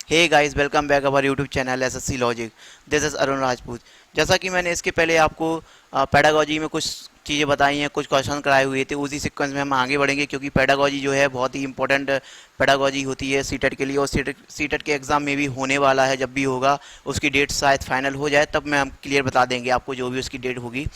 Hey guys, welcome back our YouTube channel SSC logic. This is Arun Rajput. जैसा कि मैंने इसके पहले आपको पेडागोजी में कुछ चीज़ें बताई हैं, कुछ क्वेश्चन कराए हुए थे, उसी सीक्वेंस में हम आगे बढ़ेंगे क्योंकि पेडागोजी जो है बहुत ही इंपॉर्टेंट पेडागोजी होती है सीटेट के लिए। और सीटेट के एग्ज़ाम में भी होने वाला है, जब भी होगा उसकी डेट शायद फाइनल हो जाए तब मैं हम क्लियर बता देंगे आपको, जो भी उसकी डेट होगी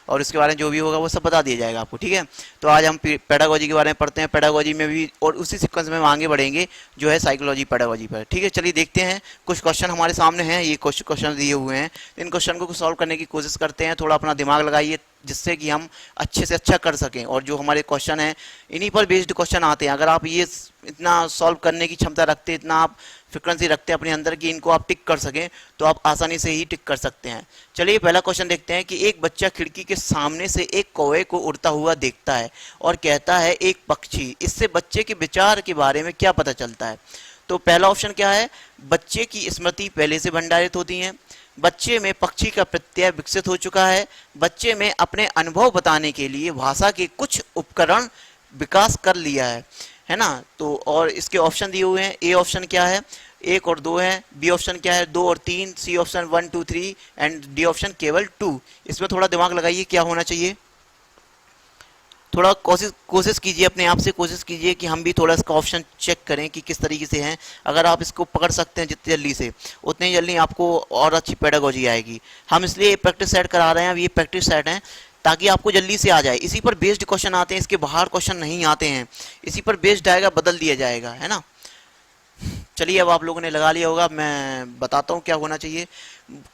और उसके बारे में जो भी होगा वो सब बता दिया जाएगा आपको। ठीक है, तो आज हम पेडागोजी के बारे में पढ़ते हैं, पेडागोजी में भी, और उसी सीक्वेंस में हम आगे बढ़ेंगे जो है साइकोलॉजी पेडागोजी पर। ठीक है, चलिए देखते हैं। कुछ क्वेश्चन हमारे सामने हैं, ये कुछ क्वेश्चन दिए हुए हैं, इन क्वेश्चन को सॉल्व करने की कोशिश करते हैं। थोड़ा अपना दिमाग लगाइए जिससे कि हम अच्छे से अच्छा कर सकें। और जो हमारे क्वेश्चन हैं इन्हीं पर बेस्ड क्वेश्चन आते हैं। अगर आप ये इतना सॉल्व करने की क्षमता रखते, इतना आप फ्रिक्वेंसी रखते हैं अपने अंदर कि इनको आप टिक कर सकें, तो आप आसानी से ही टिक कर सकते हैं। चलिए पहला क्वेश्चन देखते हैं कि एक बच्चा खिड़की के सामने से एक कौवे को उड़ता हुआ देखता है और कहता है एक पक्षी। इससे बच्चे के विचार के बारे में क्या पता चलता है? तो पहला ऑप्शन क्या है? बच्चे की स्मृति पहले से भंडारित होती है, बच्चे में पक्षी का प्रत्यय विकसित हो चुका है, बच्चे में अपने अनुभव बताने के लिए भाषा के कुछ उपकरण विकास कर लिया है ना। तो और इसके ऑप्शन दिए हुए हैं। ए ऑप्शन क्या है? एक और दो है। बी ऑप्शन क्या है? दो और तीन। C option 1 2 3 and D option केवल 2। इसमें थोड़ा दिमाग लगाइए, क्या होना चाहिए? थोड़ा कोशिश कोशिश कीजिए, अपने आप से कोशिश कीजिए कि हम भी थोड़ा इसका ऑप्शन चेक करें कि किस तरीके से हैं। अगर आप इसको पकड़ सकते हैं जितनी जल्दी से, उतनी जल्दी आपको और अच्छी पेडागोजी आएगी। हम इसलिए प्रैक्टिस सेट करा रहे हैं, अब ये प्रैक्टिस सेट है ताकि आपको जल्दी से आ जाए। इसी पर बेस्ड क्वेश्चन आते हैं, इसके बाहर क्वेश्चन नहीं आते हैं। इसी पर बेस्ड आएगा, बदल दिया जाएगा, है ना। चलिए अब आप लोगों ने लगा लिया होगा, मैं बताता हूँ क्या होना चाहिए।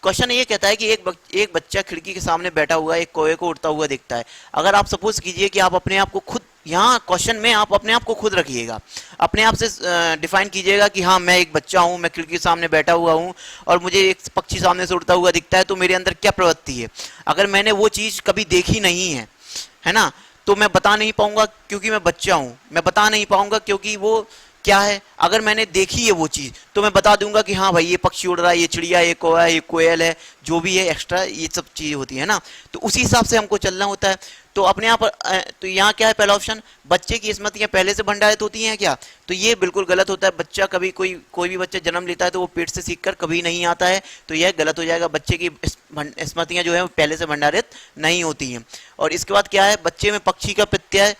क्वेश्चन ये कहता है कि एक बच्चा खिड़की के सामने बैठा हुआ एक कौवे को उड़ता हुआ दिखता है। अगर आप सपोज कीजिए कि आप अपने आप को खुद, यहाँ क्वेश्चन में आप अपने आप को खुद रखिएगा, अपने आप से डिफाइन कीजिएगा कि हाँ मैं एक बच्चा हूँ, मैं खिड़की के सामने बैठा हुआ हूँ और मुझे एक पक्षी सामने से उड़ता हुआ दिखता है, तो मेरे अंदर क्या प्रवृत्ति है। अगर मैंने वो चीज़ कभी देखी नहीं है ना, तो मैं बता नहीं पाऊंगा क्योंकि मैं बच्चा हूं। मैं बता नहीं पाऊंगा क्योंकि वो क्या है। अगर मैंने देखी है वो चीज तो मैं बता दूंगा कि हाँ भाई ये पक्षी उड़ रहा है, ये चिड़िया, ये कौवा है, ये कोयल है, जो भी है एक्स्ट्रा ये सब चीज होती है ना। तो उसी हिसाब से हमको चलना होता है। तो अपने आप तो यहाँ क्या है? पहला ऑप्शन, बच्चे की स्मृतियां पहले से भंडारित होती हैं क्या? तो ये बिल्कुल गलत होता है। बच्चा कभी कोई भी बच्चा जन्म लेता है तो वो पेट से सीख कर कभी नहीं आता है, तो यह गलत हो जाएगा। बच्चे की स्मृतियां जो है वो पहले से भंडारित नहीं होती हैं। और इसके बाद क्या है? बच्चे में पक्षी का प्रत्यय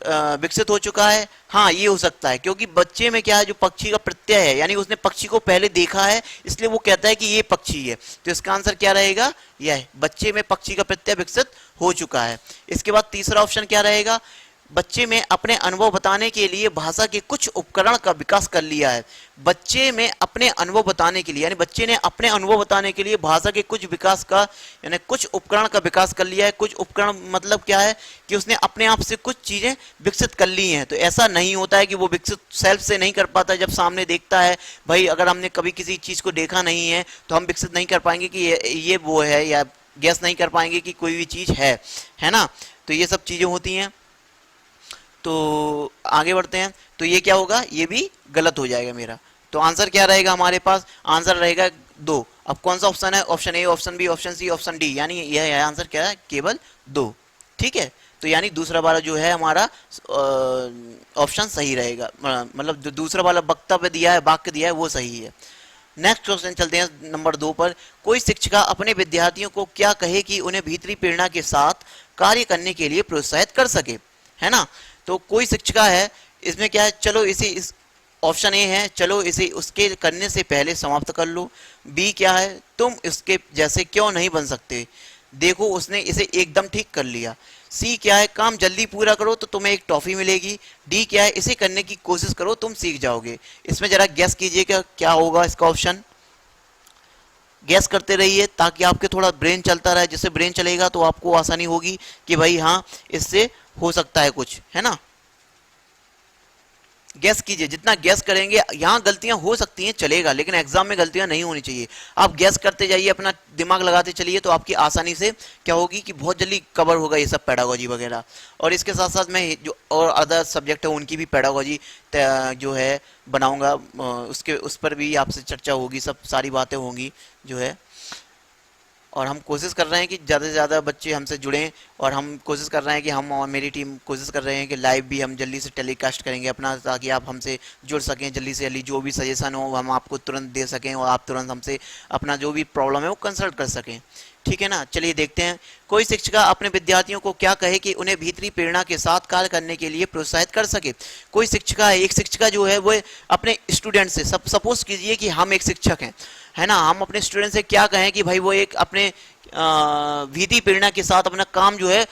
विकसित हो चुका है। हाँ ये हो सकता है क्योंकि बच्चे में क्या है, जो पक्षी का प्रत्यय है, यानी उसने पक्षी को पहले देखा है, इसलिए वो कहता है कि ये पक्षी है। तो इसका आंसर क्या रहेगा? यह बच्चे में पक्षी का प्रत्यय विकसित हो चुका है। इसके बाद तीसरा ऑप्शन क्या रहेगा? बच्चे में अपने अनुभव बताने के लिए भाषा के कुछ उपकरण का विकास कर लिया है। बच्चे में अपने अनुभव बताने के लिए, यानी बच्चे ने अपने अनुभव बताने के लिए भाषा के कुछ विकास का, यानी कुछ उपकरण का विकास कर लिया है। कुछ उपकरण मतलब क्या है कि उसने अपने आप से कुछ चीजें विकसित कर ली हैं। तो ऐसा नहीं होता है कि वो विकसित सेल्फ से नहीं कर पाता, जब सामने देखता है। भाई अगर हमने कभी किसी चीज को देखा नहीं है तो हम विकसित नहीं कर पाएंगे कि ये वो है, या गैस नहीं कर पाएंगे कि कोई भी चीज है ना। तो ये सब चीजें होती हैं। तो आगे बढ़ते हैं। तो ये क्या होगा? ये भी गलत हो जाएगा मेरा। तो आंसर क्या रहेगा हमारे पास? आंसर रहेगा 2। अब कौन सा ऑप्शन है? Option A, option B, option C, option D, यानी यह आंसर क्या है? केवल 2। ठीक है, तो यानी दूसरा वाला जो है हमारा ऑप्शन सही रहेगा, मतलब जो दूसरा वाला वक्तव्य दिया है, वाक्य दिया है, वो सही है। नेक्स्ट क्वेश्चन चलते हैं नंबर 2 पर। कोई शिक्षिका अपने विद्यार्थियों को क्या कहे कि उन्हें भीतरी प्रेरणा के साथ कार्य करने के लिए प्रोत्साहित कर सके, है ना। तो कोई शिक्षिका है, इसमें क्या है? चलो इसे इस ऑप्शन ए है, चलो इसे उसके करने से पहले समाप्त कर लो। बी क्या है? तुम इसके जैसे क्यों नहीं बन सकते, देखो उसने इसे एकदम ठीक कर लिया। सी क्या है? काम जल्दी पूरा करो तो तुम्हें एक टॉफी मिलेगी। डी क्या है? इसे करने की कोशिश करो, तुम सीख जाओगे। इसमें जरा गैस कीजिए क्या होगा इसका ऑप्शन। गैस करते रहिए ताकि आपके थोड़ा ब्रेन चलता रहे। जिससे ब्रेन चलेगा तो आपको आसानी होगी कि भाई हाँ इससे हो सकता है कुछ, है ना। गैस कीजिए, जितना गैस करेंगे, यहाँ गलतियां हो सकती हैं चलेगा, लेकिन एग्जाम में गलतियां नहीं होनी चाहिए। आप गैस करते जाइए, अपना दिमाग लगाते चलिए, तो आपकी आसानी से क्या होगी कि बहुत जल्दी कवर होगा ये सब पेडागोजी वगैरह। और इसके साथ साथ मैं जो और अदर सब्जेक्ट है उनकी भी पेडागोजी जो है बनाऊंगा, उसके उस पर भी आपसे चर्चा होगी, सब सारी बातें होंगी जो है। और हम कोशिश कर रहे हैं कि ज़्यादा से ज़्यादा बच्चे हमसे जुड़ें, और हम कोशिश कर रहे हैं कि हम और मेरी टीम कोशिश कर रहे हैं कि लाइव भी हम जल्दी से टेलीकास्ट करेंगे अपना, ताकि आप हमसे जुड़ सकें जल्दी से जल्दी। जो भी सजेशन हो हम आपको तुरंत दे सकें और आप तुरंत हमसे अपना जो भी प्रॉब्लम है वो कंसल्ट कर सकें। ठीक है ना, चलिए देखते हैं। कोई शिक्षिका अपने विद्यार्थियों को क्या कहे कि उन्हें भीतरी प्रेरणा के साथ कार्य करने के लिए प्रोत्साहित कर सके। कोई शिक्षिका है, एक शिक्षिका जो है वो अपने स्टूडेंट से, सपोज कीजिए कि हम एक शिक्षक हैं, है ना, हम अपने स्टूडेंट से क्या कहें कि भाई वो एक अपने भीतरी प्रेरणा के साथ अपना काम जो है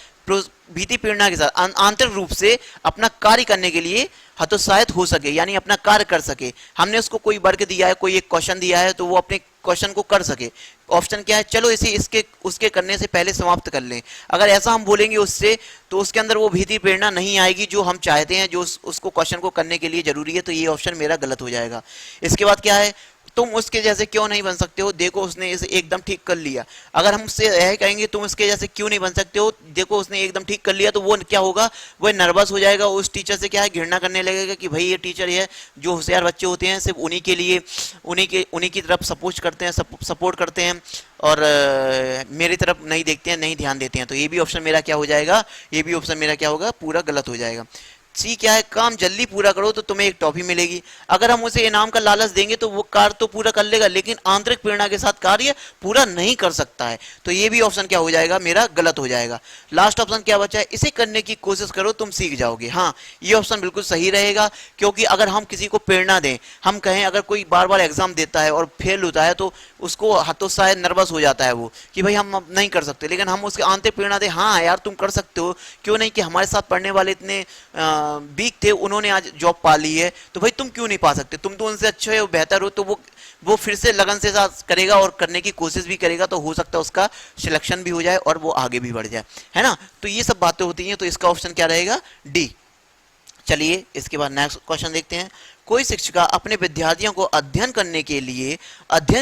भीतरी प्रेरणा के साथ आंतरिक रूप से अपना कार्य करने के लिए हतोत्साहित हो सके, यानी अपना कार्य कर सके। हमने उसको कोई वर्क दिया है, कोई एक क्वेश्चन दिया है, तो वो अपने क्वेश्चन को कर सके। ऑप्शन क्या है, चलो इसे इसके उसके करने से पहले समाप्त कर लें। अगर ऐसा हम बोलेंगे उससे, तो उसके अंदर वो भीतरी प्रेरणा नहीं आएगी जो हम चाहते हैं, जो उसको क्वेश्चन को करने के लिए जरूरी है। तो ये ऑप्शन मेरा गलत हो जाएगा। इसके बाद क्या है, तुम उसके जैसे क्यों नहीं बन सकते हो, देखो उसने इसे एकदम ठीक कर लिया। अगर हम उससे यह कहेंगे तुम इसके जैसे क्यों नहीं बन सकते हो, देखो उसने एकदम ठीक कर लिया, तो वो क्या होगा, वो नर्वस हो जाएगा, उस टीचर से क्या है, घृणा करने लगेगा कि भाई ये टीचर है, जो होशियार बच्चे होते हैं सिर्फ उन्हीं के लिए उन्हीं की तरफ सपोर्ट करते हैं, और मेरी तरफ नहीं देखते हैं, नहीं ध्यान देते हैं। तो ये भी ऑप्शन मेरा क्या हो जाएगा, ये भी ऑप्शन मेरा क्या होगा, पूरा गलत हो जाएगा। सी क्या है, काम जल्दी पूरा करो तो तुम्हें एक टॉफी मिलेगी। अगर हम उसे इनाम का लालच देंगे तो वो कार्य तो पूरा कर लेगा, लेकिन आंतरिक प्रेरणा के साथ कार्य पूरा नहीं कर सकता है। तो ये भी ऑप्शन क्या हो जाएगा, मेरा गलत हो जाएगा। लास्ट ऑप्शन क्या बचा है, इसे करने की कोशिश करो तुम सीख जाओगे। हाँ, ये ऑप्शन बिल्कुल सही रहेगा, क्योंकि अगर हम किसी को प्रेरणा दें, हम कहें अगर कोई बार बार एग्जाम देता है और फेल होता है, तो उसको हतोत्साहित नर्वस हो जाता है वो, कि भाई हम नहीं कर सकते। लेकिन हम उसके आंतरिक प्रेरणा दें, हाँ यार तुम कर सकते हो, क्यों नहीं, कि हमारे साथ पढ़ने वाले इतने वीक थे, उन्होंने आज जॉब पा ली है, तो भाई तुम क्यों नहीं पा सकते, तुम तो उनसे अच्छे हो, बेहतर हो। तो वो फिर से लगन से साथ करेगा और करने की कोशिश भी करेगा, तो हो सकता है उसका सिलेक्शन भी हो जाए और वो आगे भी बढ़ जाए, है ना। तो ये सब बातें होती हैं। तो इसका ऑप्शन क्या रहेगा, डी। चलिए इसके बाद नेक्स्ट क्वेश्चन देखते हैं। कोई शिक्षिका अपने विद्यार्थियों को अध्ययन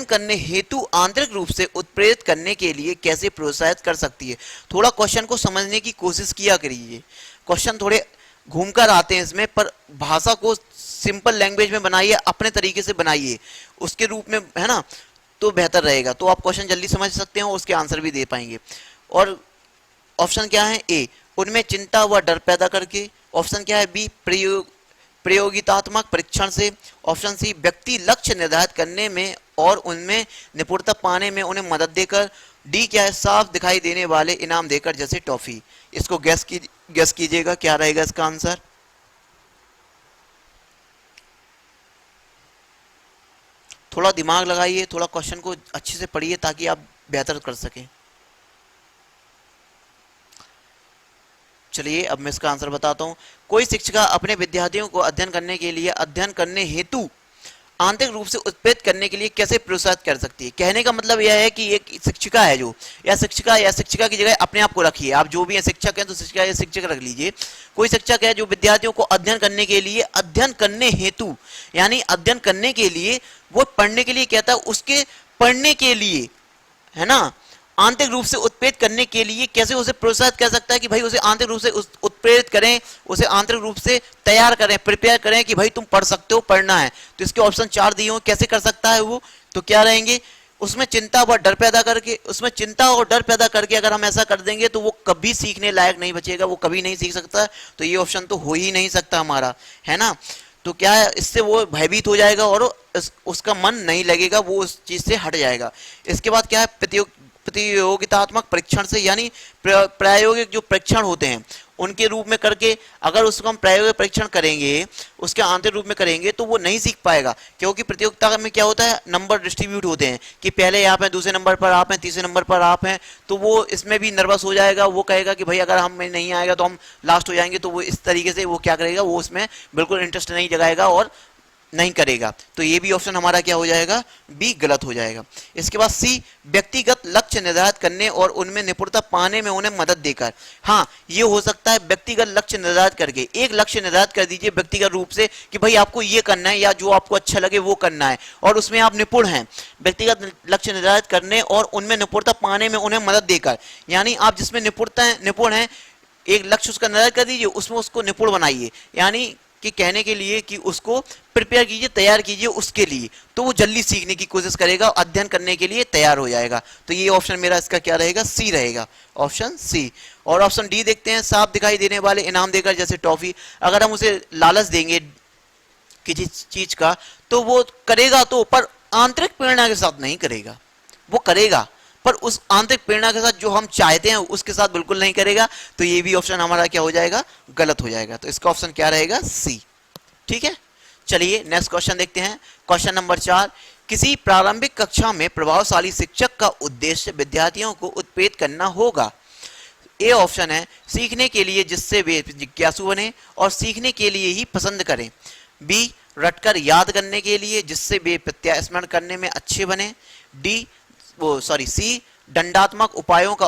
करने हेतु आंतरिक रूप से उत्प्रेरित करने के लिए कैसे प्रोत्साहित कर सकती है। थोड़ा क्वेश्चन को समझने की कोशिश किया करिए। क्वेश्चन थोड़े घूमकर आते हैं इसमें, पर भाषा को सिंपल लैंग्वेज में बनाइए, अपने तरीके से बनाइए, उसके रूप में, है ना, तो बेहतर रहेगा। तो आप क्वेश्चन जल्दी समझ सकते हैं और उसके आंसर भी दे पाएंगे। और ऑप्शन क्या है, ए, उनमें चिंता व डर पैदा करके। ऑप्शन क्या है, बी, प्रयोगितात्मक परीक्षण से। ऑप्शन सी, व्यक्ति लक्ष्य निर्धारित करने में और उनमें निपुणता पाने में उन्हें मदद देकर। डी क्या है, साफ दिखाई देने वाले इनाम देकर, जैसे टॉफी। इसको गेस कीजिएगा क्या रहेगा इसका आंसर। थोड़ा दिमाग लगाइए, थोड़ा क्वेश्चन को अच्छे से पढ़िए ताकि आप बेहतर कर सकें। चलिए अब मैं इसका आंसर बताता हूं। कोई शिक्षिका अपने विद्यार्थियों को अध्ययन करने हेतु आंतरिक रूप से उत्प्रेरित करने के लिए कैसे प्रोत्साहित कर सकती है। कहने का मतलब यह है कि एक शिक्षिका है जो, या शिक्षिका की जगह अपने आप को रखिए, आप जो भी है शिक्षक हैं तो शिक्षिका या शिक्षक रख लीजिए। कोई शिक्षक है जो विद्यार्थियों को अध्ययन करने हेतु, यानी अध्ययन करने के लिए, वो पढ़ने के लिए कहता है, उसके पढ़ने के लिए, है ना, आंतरिक रूप से उत्प्रेरित करने के लिए कैसे उसे प्रोत्साहित कर सकता है कि भाई उसे आंतरिक रूप से उत्प्रेरित करें, उसे आंतरिक रूप से तैयार करें, प्रिपेयर करें कि भाई तुम पढ़ सकते हो, पढ़ना है। तो इसके ऑप्शन 4 दिए हो, कैसे कर सकता है वो, तो क्या रहेंगे, उसमें चिंता और डर पैदा करके अगर हम ऐसा कर देंगे तो वो कभी सीखने लायक नहीं बचेगा, वो कभी नहीं सीख सकता। तो ये ऑप्शन तो हो ही नहीं सकता हमारा, है ना। तो क्या है, इससे वो भयभीत हो जाएगा और उसका मन नहीं लगेगा, वो उस चीज से हट जाएगा। इसके बाद क्या है, प्रतियोगितात्मक परीक्षण से, यानी प्रायोगिक जो परीक्षण होते हैं उनके रूप में करके, अगर उसको हम प्रायोगिक परीक्षण करेंगे, उसके आंतरिक रूप में करेंगे, तो वो नहीं सीख पाएगा। क्योंकि प्रतियोगिता में क्या होता है, नंबर डिस्ट्रीब्यूट होते हैं कि पहले आप हैं, दूसरे नंबर पर आप हैं, तीसरे नंबर पर आप हैं, तो वो इसमें भी नर्वस हो जाएगा। वो कहेगा कि भाई अगर हमें नहीं आएगा तो हम लास्ट हो जाएंगे। तो वो इस तरीके से वो क्या करेगा, वो उसमें बिल्कुल इंटरेस्ट नहीं जगाएगा और नहीं करेगा। तो ये भी ऑप्शन हमारा क्या हो जाएगा, बी गलत हो जाएगा। इसके बाद सी, व्यक्तिगत लक्ष्य निर्धारित करने और उनमें निपुणता पाने में उन्हें मदद देकर। हाँ, ये हो सकता है, व्यक्तिगत लक्ष्य निर्धारित करके, एक लक्ष्य निर्धारित कर दीजिए व्यक्तिगत रूप से कि भाई आपको ये करना है, या जो आपको अच्छा लगे वो करना है, और उसमें आप निपुण हैं। व्यक्तिगत लक्ष्य निर्धारित करने और उनमें निपुणता पाने में उन्हें मदद देकर, यानी आप जिसमें निपुण हैं, एक लक्ष्य उसका निर्धारित कर दीजिए, उसमें उसको निपुण बनाइए। यानी कि कहने के लिए कि उसको प्रिपेयर कीजिए, तैयार कीजिए उसके लिए, तो वो जल्दी सीखने की कोशिश करेगा, अध्ययन करने के लिए तैयार हो जाएगा। तो ये ऑप्शन मेरा इसका क्या रहेगा, सी रहेगा, ऑप्शन सी। और ऑप्शन डी देखते हैं, साफ दिखाई देने वाले इनाम देकर, जैसे टॉफी, अगर हम उसे लालच देंगे किसी चीज का तो वो करेगा, तो पर आंतरिक प्रेरणा के साथ नहीं करेगा, वो करेगा पर उस आंतरिक प्रेरणा के साथ जो हम चाहते हैं उसके साथ बिल्कुल नहीं करेगा। तो ये भी ऑप्शन हमारा क्या हो जाएगा, गलत हो जाएगा। तो इसका ऑप्शन क्या रहेगा, सी। ठीक है, चलिए नेक्स्ट क्वेश्चन देखते हैं। क्वेश्चन नंबर 4, किसी प्रारंभिक कक्षा में प्रभावशाली शिक्षक का उद्देश्य विद्यार्थियों को उत्प्रेरित करना होगा। ए ऑप्शन है सीखने के लिए जिससे वे जिज्ञासु बने और सीखने के लिए ही पसंद करें। बी रटकर याद करने के लिए जिससे वे प्रत्यास्मरण करने में अच्छे बने। सी दंडात्मक उपायों का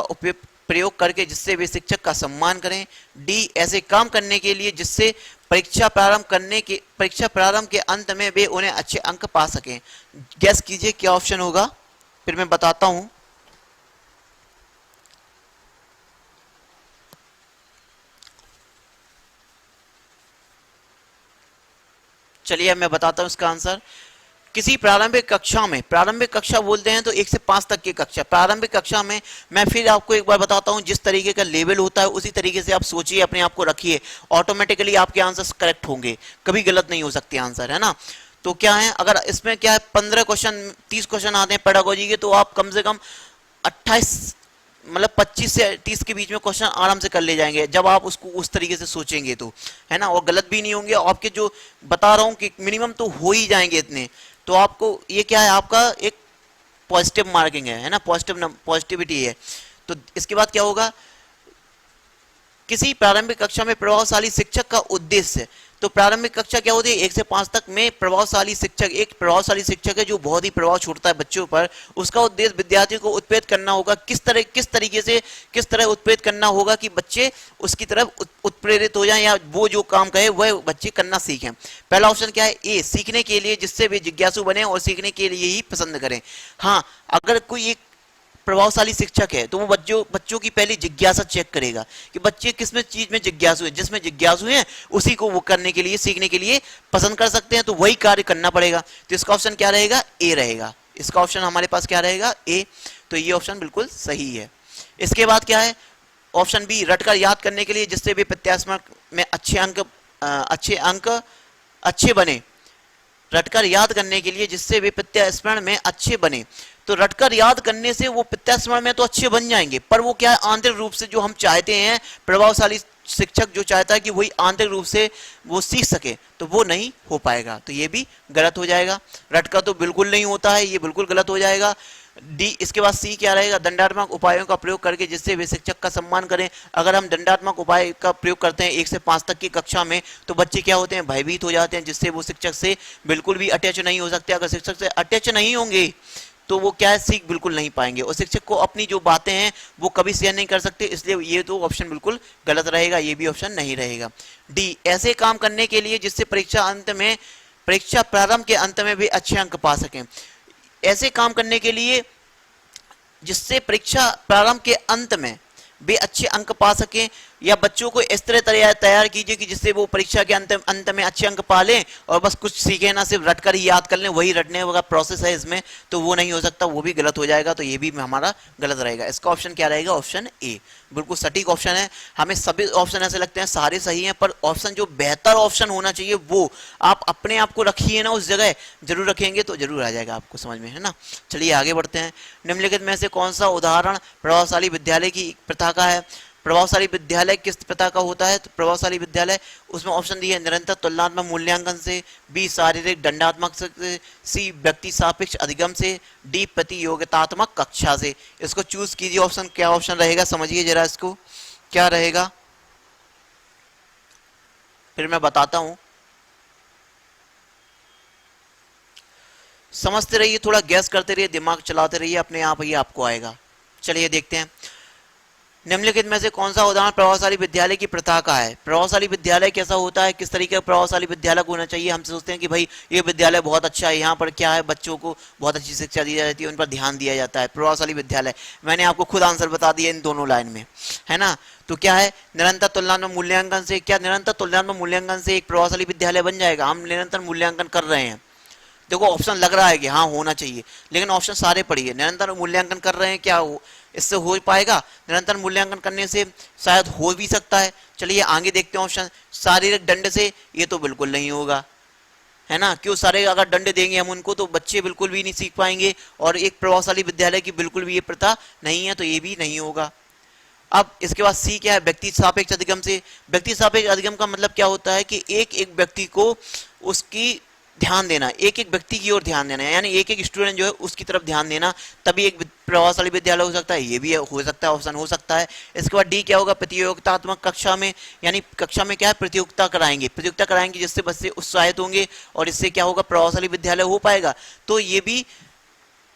प्रयोग करके जिससे वे शिक्षक का सम्मान करें। डी ऐसे काम करने के लिए जिससे परीक्षा प्रारंभ के अंत में वे उन्हें अच्छे अंक पा सकें। गैस कीजिए क्या ऑप्शन होगा, फिर मैं बताता हूं। चलिए अब मैं बताता हूं इसका आंसर। किसी प्रारंभिक कक्षा में, प्रारंभिक कक्षा बोलते हैं तो 1 से 5 तक की कक्षा, प्रारंभिक कक्षा में मैं फिर आपको एक बार बताता हूं, जिस तरीके का लेवल होता है उसी तरीके से आप सोचिए, अपने आप को रखिए, ऑटोमेटिकली आपके आंसर करेक्ट होंगे, कभी गलत नहीं हो सकते आंसर, है ना। तो क्या है, अगर इसमें क्या है 15 क्वेश्चन 30 क्वेश्चन आते हैं पेडागोजी के, तो आप कम से कम 28 मतलब 25 से 30 के बीच में क्वेश्चन आराम से कर ले जाएंगे, जब आप उसको उस तरीके से सोचेंगे तो, है ना, और गलत भी नहीं होंगे। आपके जो बता रहा हूं कि मिनिमम तो हो ही जाएंगे इतने, तो आपको ये क्या है, आपका एक पॉजिटिव मार्किंग है ना, पॉजिटिविटी है। तो इसके बाद क्या होगा, किसी प्रारंभिक कक्षा में प्रभावशाली शिक्षक का उद्देश्य, तो प्रारंभिक कक्षा क्या होती है 1 से 5 तक में प्रभावशाली शिक्षक, एक प्रभावशाली शिक्षक है जो बहुत ही प्रभाव छोड़ता है बच्चों पर, उसका उद्देश्य विद्यार्थियों को उत्प्रेरित करना होगा। किस तरह उत्प्रेरित करना होगा कि बच्चे उसकी तरफ उत्प्रेरित हो जाएं या वो जो काम कहे वह बच्चे करना सीखें। पहला ऑप्शन क्या है, ए सीखने के लिए जिससे वे जिज्ञासु बने और सीखने के लिए ही पसंद करें। हाँ, अगर कोई एक प्रभावशाली शिक्षक है तो वो बच्चों की पहली जिज्ञासा चेक करेगा कि बच्चे किस में चीज में जिज्ञासु है, जिसमें जिज्ञासु हैं उसी को वो करने के लिए, सीखने के लिए पसंद कर सकते हैं, तो वही कार्य करना पड़ेगा। तो इसका ऑप्शन क्या रहेगा, ए रहेगा। इसका ऑप्शन हमारे पास क्या रहेगा, ए। तो ये ऑप्शन बिल्कुल सही है। इसके बाद क्या है, ऑप्शन बी रटकर याद करने के लिए जिससे वे प्रत्यास्मरण में अच्छे बने, रटकर याद करने के लिए जिससे वे प्रत्यास्मरण में अच्छे बने। तो रटकर याद करने से वो प्रत्यास्मरण में तो अच्छे बन जाएंगे, पर वो क्या है, आंतरिक रूप से जो हम चाहते हैं, प्रभावशाली शिक्षक जो चाहता है कि वही आंतरिक रूप से वो सीख सके, तो वो नहीं हो पाएगा। तो ये भी गलत हो जाएगा। रटकर तो बिल्कुल नहीं होता है, ये बिल्कुल गलत हो जाएगा। डी, इसके बाद सी क्या रहेगा, दंडात्मक उपायों का प्रयोग करके जिससे वे शिक्षक का सम्मान करें। अगर हम दंडात्मक उपाय का प्रयोग करते हैं 1 से 5 तक की कक्षा में, तो बच्चे क्या होते हैं, भयभीत हो जाते हैं, जिससे वो शिक्षक से बिल्कुल भी अटैच नहीं हो सकते। अगर शिक्षक से अटैच नहीं होंगे तो वो क्या है, सीख बिल्कुल नहीं पाएंगे और शिक्षक को अपनी जो बातें हैं वो कभी शेयर नहीं कर सकते, इसलिए ये तो ऑप्शन बिल्कुल गलत रहेगा, ये भी ऑप्शन नहीं रहेगा। डी ऐसे काम करने के लिए जिससे परीक्षा प्रारंभ के अंत में भी अच्छे अंक पा सकें। ऐसे काम करने के लिए जिससे परीक्षा प्रारंभ के अंत में वे अच्छे अंक पा सकें, या बच्चों को इस तरह तैयार कीजिए कि जिससे वो परीक्षा के अंत में अच्छे अंक पा लें और बस कुछ सीखें ना, सिर्फ रटकर ही याद कर लें, वही रटने का प्रोसेस है इसमें, तो वो नहीं हो सकता, वो भी गलत हो जाएगा। तो ये भी हमारा गलत रहेगा। इसका ऑप्शन क्या रहेगा, ऑप्शन ए बिल्कुल सटीक ऑप्शन है। हमें सभी ऑप्शन ऐसे लगते हैं सारे सही हैं, पर ऑप्शन जो बेहतर ऑप्शन होना चाहिए वो आप अपने आप को रखिए ना, उस जगह जरूर रखेंगे तो जरूर आ जाएगा आपको समझ में, है ना। चलिए आगे बढ़ते हैं। निम्नलिखित में से कौन सा उदाहरण प्रभावशाली विद्यालय की प्रथा का है। प्रभावशाली विद्यालय किस प्रकार का होता है, तो प्रभावशाली विद्यालय, उसमें ऑप्शन दिए निरंतर तुलनात्मक मूल्यांकन से, बी शारीरिक दंडात्मक से, सी व्यक्ति सापेक्ष अधिगम से, डी प्रतियोगितात्मक कक्षा से। इसको चूज कीजिए, ऑप्शन क्या ऑप्शन रहेगा, समझिए जरा इसको क्या रहेगा, फिर मैं बताता हूं, समझते रहिए, थोड़ा गैस करते रहिए, दिमाग चलाते रहिए, अपने आप ही आपको आएगा। चलिए देखते हैं। निम्नलिखित में से कौन सा उदाहरण प्रभावशाली विद्यालय की प्रथा का है? प्रभावशाली विद्यालय कैसा होता है, किस तरीके का प्रभावशाली विद्यालय होना चाहिए? हम सोचते हैं कि भाई ये विद्यालय बहुत अच्छा है, यहाँ पर क्या है, बच्चों को बहुत अच्छी शिक्षा दी जाती है, उन पर ध्यान दिया जाता है। प्रभावशाली विद्यालय, मैंने आपको खुद आंसर बता दिया इन दोनों लाइन में, है ना। तो क्या है, निरंतर तुलनात्मक मूल्यांकन से, क्या निरंतर तुलनात्मक मूल्यांकन से एक प्रभावशाली विद्यालय बन जाएगा? हम निरंतर मूल्यांकन कर रहे हैं, देखो ऑप्शन लग रहा है कि हाँ होना चाहिए, लेकिन ऑप्शन सारे पढ़िए। निरंतर मूल्यांकन कर रहे हैं, क्या इससे हो पाएगा? निरंतर मूल्यांकन करने से शायद हो भी सकता है। चलिए आगे देखते हैं ऑप्शन। शारीरिक दंड से, ये तो बिल्कुल नहीं होगा, है ना। क्यों, सारे अगर दंड देंगे हम उनको तो बच्चे बिल्कुल भी नहीं सीख पाएंगे, और एक प्रभावशाली विद्यालय की बिल्कुल भी ये प्रथा नहीं है, तो ये भी नहीं होगा। अब इसके बाद सी क्या है, व्यक्ति सापेक्ष अधिगम से। व्यक्ति सापेक्ष अधिगम का मतलब क्या होता है कि एक एक व्यक्ति को उसकी ध्यान देना, एक एक व्यक्ति की ओर ध्यान देना, यानी एक एक स्टूडेंट जो है उसकी तरफ ध्यान देना, तभी एक प्रभावशाली विद्यालय हो सकता है। ये भी हो सकता है, ऑप्शन हो सकता है। इसके बाद डी क्या होगा, प्रतियोगितात्मक कक्षा में, यानी कक्षा में क्या है, प्रतियोगिता कराएंगे, प्रतियोगिता कराएंगे जिससे बच्चे उत्साहित होंगे, और इससे क्या होगा, प्रभावशाली विद्यालय हो पाएगा। तो ये भी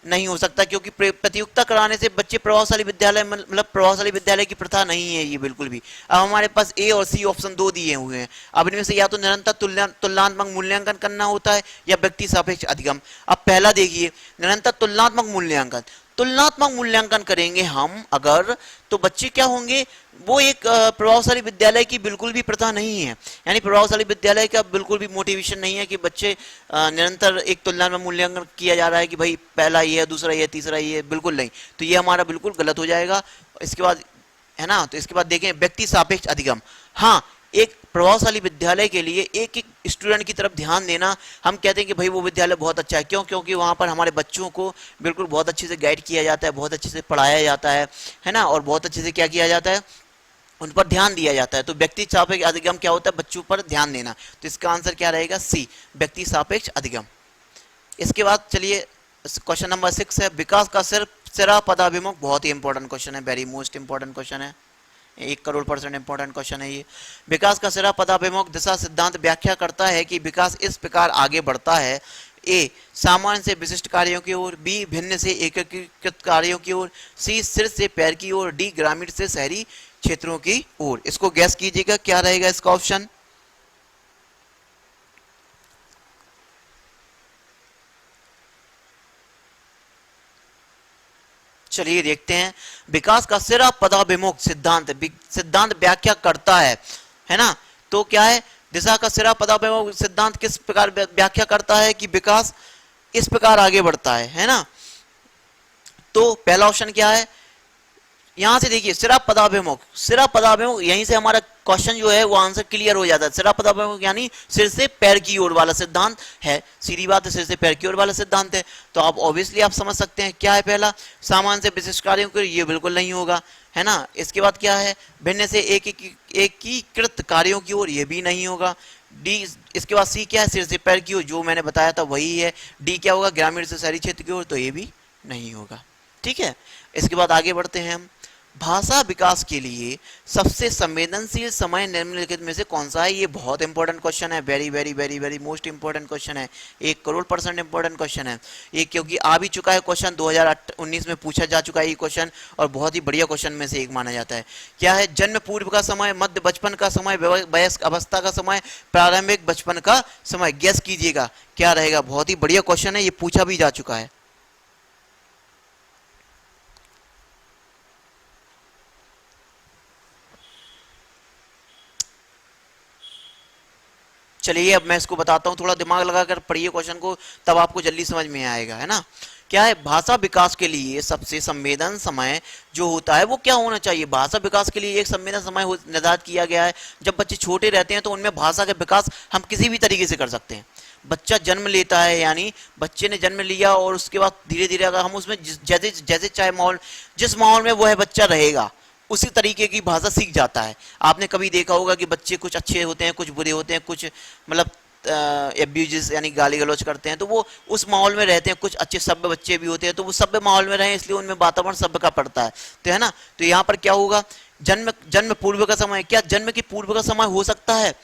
नहीं हो सकता, क्योंकि प्रतियोगिता कराने से बच्चे प्रभावशाली विद्यालय, मतलब प्रभावशाली विद्यालय की प्रथा नहीं है ये बिल्कुल भी। अब हमारे पास ए और सी ऑप्शन दो दिए हुए हैं, अब इनमें से या तो निरंतर तुलनात्मक मूल्यांकन करना होता है या व्यक्ति सापेक्ष अधिगम। अब पहला देखिए, निरंतर तुलनात्मक मूल्यांकन, तुलनात्मक मूल्यांकन करेंगे हम अगर, तो बच्चे क्या होंगे, वो एक प्रभावशाली विद्यालय की बिल्कुल भी प्रथा नहीं है, यानी प्रभावशाली विद्यालय का बिल्कुल भी मोटिवेशन नहीं है कि बच्चे निरंतर एक तुलनात्मक मूल्यांकन किया जा रहा है कि भाई पहला ये है, दूसरा ये, तीसरा ये, बिल्कुल नहीं। तो ये हमारा बिल्कुल गलत हो जाएगा। इसके बाद, है ना, तो इसके बाद देखें व्यक्ति सापेक्ष अधिगम। हाँ, एक प्रभावशाली विद्यालय के लिए एक एक स्टूडेंट की तरफ ध्यान देना, हम कहते हैं कि भाई वो विद्यालय बहुत अच्छा है। क्यों? क्योंकि वहाँ पर हमारे बच्चों को बिल्कुल बहुत अच्छे से गाइड किया जाता है, बहुत अच्छे से पढ़ाया जाता है ना, और बहुत अच्छे से क्या किया जाता है, उन पर ध्यान दिया जाता है। तो व्यक्ति सापेक्ष अधिगम क्या होता है, बच्चों पर ध्यान देना। तो इसका आंसर क्या रहेगा, सी, व्यक्ति सापेक्ष अधिगम। इसके बाद चलिए क्वेश्चन नंबर 6 है, विकास का सिरा पदाभिमुख, बहुत ही इंपॉर्टेंट क्वेश्चन है, वेरी मोस्ट इंपॉर्टेंट क्वेश्चन है, 1 करोड़% इंपॉर्टेंट क्वेश्चन है ये। विकास का सिरा पदाभिमुख दिशा सिद्धांत व्याख्या करता है कि विकास इस प्रकार आगे बढ़ता है, ए सामान्य से विशिष्ट कार्यों की ओर, बी भिन्न से एकीकृत कार्यों की ओर, सी सिर से पैर की ओर, डी ग्रामीण से शहरी क्षेत्रों की ओर। इसको गैस कीजिएगा क्या रहेगा इसका ऑप्शन। चलिए देखते हैं, विकास का सिरा पदाभिमुख सिद्धांत व्याख्या करता है ना। तो क्या है, दिशा का सिरा पदाभिमुख सिद्धांत किस प्रकार व्याख्या करता है कि विकास इस प्रकार आगे बढ़ता है ना। तो पहला ऑप्शन क्या है, यहां से देखिए सिरा पदाभिमुख, यहीं से हमारा क्वेश्चन जो है वो आंसर क्लियर हो जाता है। सिरा पदाभिमुख यानी सिर से पैर की ओर वाला सिद्धांत है, सीधी बात है, सिर से पैर की ओर वाला सिद्धांत है। तो आप ऑब्वियसली आप समझ सकते हैं क्या है पहला, सामान्य से विशिष्ट कार्यों की, ये बिल्कुल नहीं होगा, है ना। इसके बाद क्या है, भिन्न से एकीकृत कार्यों की ओर, ये भी नहीं होगा। डी, इसके बाद सी क्या है, सिर से पैर की ओर, जो मैंने बताया था वही है। डी क्या होगा, ग्रामीण से शहरी क्षेत्र की ओर, तो ये भी नहीं होगा। ठीक है, इसके बाद आगे बढ़ते हैं हम। भाषा विकास के लिए सबसे संवेदनशील समय निम्नलिखित में से कौन सा है? ये बहुत इंपॉर्टेंट क्वेश्चन है, very very very very most important question है, 1 करोड़% इंपॉर्टेंट क्वेश्चन है ये, क्योंकि आ भी चुका है क्वेश्चन, 2019 में पूछा जा चुका है ये क्वेश्चन, और बहुत ही बढ़िया क्वेश्चन में से एक माना जाता है। क्या है, जन्म पूर्व का समय, मध्य बचपन का समय, वयस्क अवस्था का समय, प्रारंभिक बचपन का समय। गेस कीजिएगा क्या रहेगा, बहुत ही बढ़िया क्वेश्चन है, ये पूछा भी जा चुका है। चलिए अब मैं इसको बताता हूँ, थोड़ा दिमाग लगाकर पढ़िए क्वेश्चन को, तब आपको जल्दी समझ में आएगा, है ना। क्या है, भाषा विकास के लिए सबसे संवेदन समय जो होता है वो क्या होना चाहिए? भाषा विकास के लिए एक संवेदन समय निर्धारित किया गया है। जब बच्चे छोटे रहते हैं तो उनमें भाषा का विकास हम किसी भी तरीके से कर सकते हैं। बच्चा जन्म लेता है, यानी बच्चे ने जन्म लिया और उसके बाद धीरे धीरे अगर हम उसमें जैसे जैसे चाहे माहौल, जिस माहौल में वो है बच्चा रहेगा, उसी तरीके की भाषा सीख जाता है। आपने कभी देखा होगा कि बच्चे कुछ अच्छे होते हैं, कुछ बुरे होते हैं, कुछ मतलब एब्यूजेस यानी गाली गलौज करते हैं, तो वो उस माहौल में रहते हैं। कुछ अच्छे सभ्य बच्चे भी होते हैं, तो वो सभ्य माहौल में रहे, इसलिए उनमें वातावरण सभ्य का पड़ता है, तो है ना। तो यहाँ पर क्या होगा, जन्म पूर्व का समय, क्या जन्म के पूर्व का समय हो सकता है?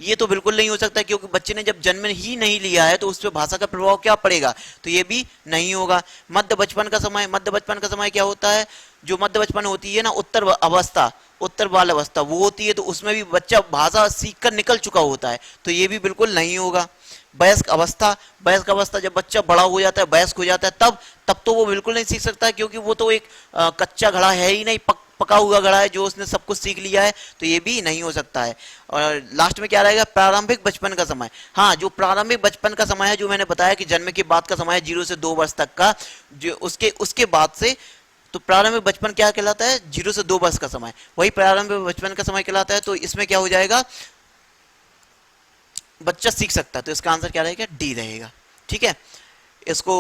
ये तो बिल्कुल नहीं हो सकता, क्योंकि बच्चे ने जब जन्म ही नहीं लिया है तो उस पर भाषा का प्रभाव क्या पड़ेगा, तो ये भी नहीं होगा। मध्य बचपन का समय क्या होता है, जो मध्य बचपन होती है ना, उत्तर अवस्था, उत्तर बाल अवस्था वो होती है, तो उसमें भी बच्चा भाषा सीख कर निकल चुका होता है, तो ये भी बिल्कुल नहीं होगा। वयस्क अवस्था, वयस्क अवस्था जब बच्चा बड़ा हो जाता है, वयस्क हो जाता है, तब तब तो वो बिल्कुल नहीं सीख सकता है, क्योंकि वो तो एक कच्चा घड़ा है ही नहीं, पका हुआ घड़ा है जो उसने सब कुछ सीख लिया है, तो ये भी नहीं हो सकता है। और लास्ट में क्या रहेगा, प्रारंभिक बचपन का समय। हाँ, जो प्रारंभिक बचपन का समय है, जो मैंने बताया कि जन्म के बाद का समय है 0 से 2 वर्ष तक का, जो उसके उसके बाद से, तो प्रारंभिक बचपन क्या कहलाता है, 0 से 2 वर्ष का समय, वही प्रारंभिक बचपन का समय कहलाता है। तो इसमें क्या हो जाएगा, बच्चा सीख सकता है, तो इसका आंसर क्या रहेगा, डी रहेगा। ठीक है, इसको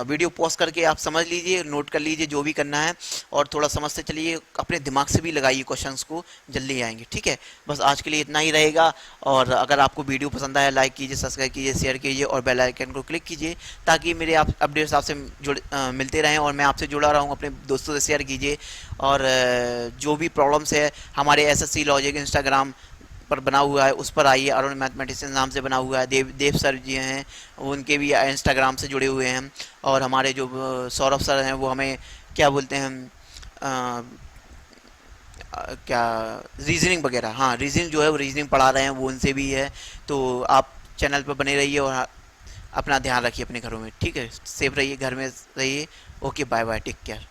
वीडियो पॉज करके आप समझ लीजिए, नोट कर लीजिए जो भी करना है, और थोड़ा समझते चलिए, अपने दिमाग से भी लगाइए क्वेश्चंस को, जल्दी आएंगे। ठीक है, बस आज के लिए इतना ही रहेगा। और अगर आपको वीडियो पसंद आया, लाइक कीजिए, सब्सक्राइब कीजिए, शेयर कीजिए और बेल आइकन को क्लिक कीजिए, ताकि मेरे आप अपडेट्स आपसे मिलते रहें और मैं आपसे जुड़ा रहूँ। अपने दोस्तों से शेयर कीजिए, और जो भी प्रॉब्लम्स है हमारे एसएससी लॉजिक इंस्टाग्राम पर बना हुआ है, उस पर आइए, अरुण मैथमेटिशियन नाम से बना हुआ है। देव सर जी हैं, उनके भी इंस्टाग्राम से जुड़े हुए हैं। और हमारे जो सौरभ सर हैं, वो हमें क्या बोलते हैं, अ, क्या, रीजनिंग वगैरह, हाँ रीजनिंग जो है वो रीजनिंग पढ़ा रहे हैं, वो उनसे भी है। तो आप चैनल पर बने रहिए और अपना ध्यान रखिए अपने घरों में। ठीक है, सेफ रहिए, घर में रहिए। Okay, bye bye, take care.